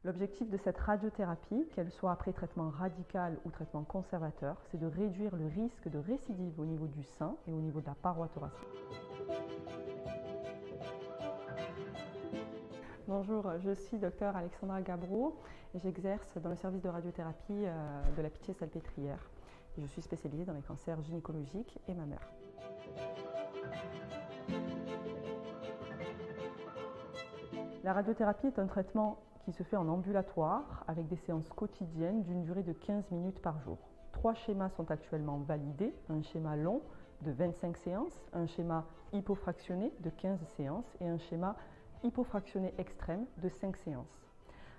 L'objectif de cette radiothérapie, qu'elle soit après traitement radical ou traitement conservateur, c'est de réduire le risque de récidive au niveau du sein et au niveau de la paroi thoracique. Bonjour, je suis Dr Alexandra Gabreau et j'exerce dans le service de radiothérapie de la Pitié-Salpêtrière. Je suis spécialisée dans les cancers gynécologiques et mammaires. La radiothérapie est un traitement qui se fait en ambulatoire avec des séances quotidiennes d'une durée de 15 minutes par jour. 3 schémas sont actuellement validés, un schéma long de 25 séances, un schéma hypofractionné de 15 séances et un schéma hypofractionné extrême de 5 séances.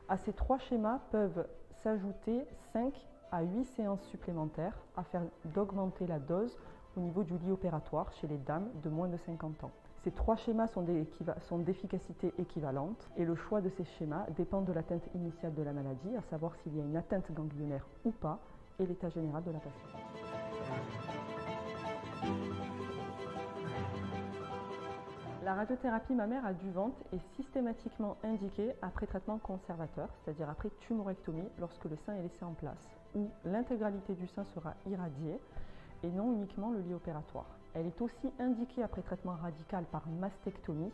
À ces 3 schémas peuvent s'ajouter 5 à 8 séances supplémentaires afin d'augmenter la dose au niveau du lit opératoire chez les dames de moins de 50 ans. Ces 3 schémas sont d'efficacité équivalente et le choix de ces schémas dépend de l'atteinte initiale de la maladie, à savoir s'il y a une atteinte ganglionnaire ou pas, et l'état général de la patiente. La radiothérapie mammaire adjuvante est systématiquement indiquée après traitement conservateur, c'est-à-dire après tumorectomie lorsque le sein est laissé en place, où l'intégralité du sein sera irradiée et non uniquement le lit opératoire. Elle est aussi indiquée après traitement radical par mastectomie,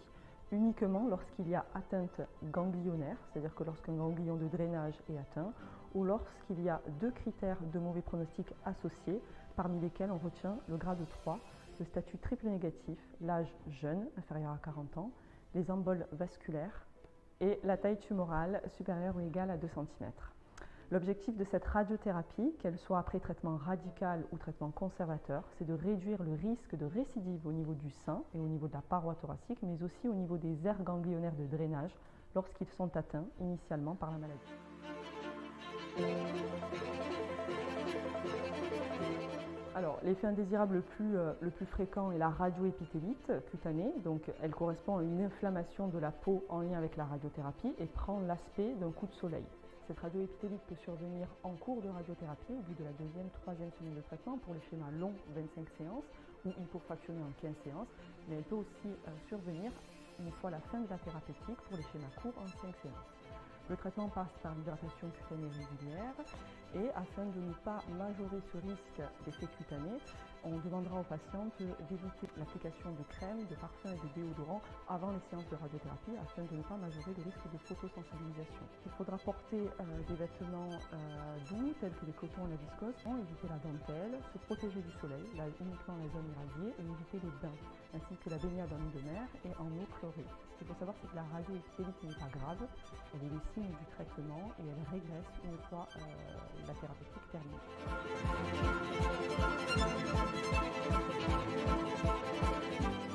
uniquement lorsqu'il y a atteinte ganglionnaire, c'est-à-dire que lorsqu'un ganglion de drainage est atteint, ou lorsqu'il y a 2 critères de mauvais pronostic associés, parmi lesquels on retient le grade 3, le statut triple négatif, l'âge jeune, inférieur à 40 ans, les emboles vasculaires et la taille tumorale supérieure ou égale à 2 cm. L'objectif de cette radiothérapie, qu'elle soit après traitement radical ou traitement conservateur, c'est de réduire le risque de récidive au niveau du sein et au niveau de la paroi thoracique, mais aussi au niveau des aires ganglionnaires de drainage lorsqu'ils sont atteints initialement par la maladie. Alors, l'effet indésirable le plus fréquent est la radioépithélite cutanée. Donc, elle correspond à une inflammation de la peau en lien avec la radiothérapie et prend l'aspect d'un coup de soleil. Cette radioépithélite peut survenir en cours de radiothérapie au bout de la 2e, 3e semaine de traitement pour les schémas longs 25 séances ou hypofractionnés en 15 séances, mais elle peut aussi survenir une fois la fin de la thérapeutique pour les schémas courts en 5 séances. Le traitement passe par l'hydratation cutanée régulière et afin de ne pas majorer ce risque d'effet cutané, on demandera aux patientes d'éviter l'application de crèmes, de parfums et de déodorants avant les séances de radiothérapie afin de ne pas majorer le risque de photosensibilisation. Il faudra porter des vêtements doux tels que les cotons et la viscose, éviter la dentelle, se protéger du soleil, là uniquement la zone irradiée, et éviter les bains, ainsi que la baignade en eau de mer et en eau chlorée. Ce qu'il faut savoir, c'est que la radioépithélite n'est pas grave, elle est le signe du traitement et elle régresse une fois la thérapeutique terminée.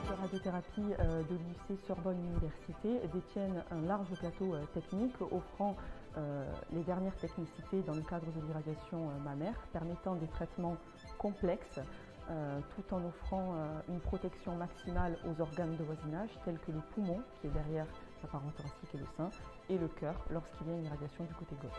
Les radiothérapies de l'UIC Sorbonne Université détiennent un large plateau technique offrant les dernières technicités dans le cadre de l'irradiation mammaire, permettant des traitements complexes tout en offrant une protection maximale aux organes de voisinage tels que le poumon qui est derrière la paroi thoracique et le sein et le cœur lorsqu'il y a une irradiation du côté gauche.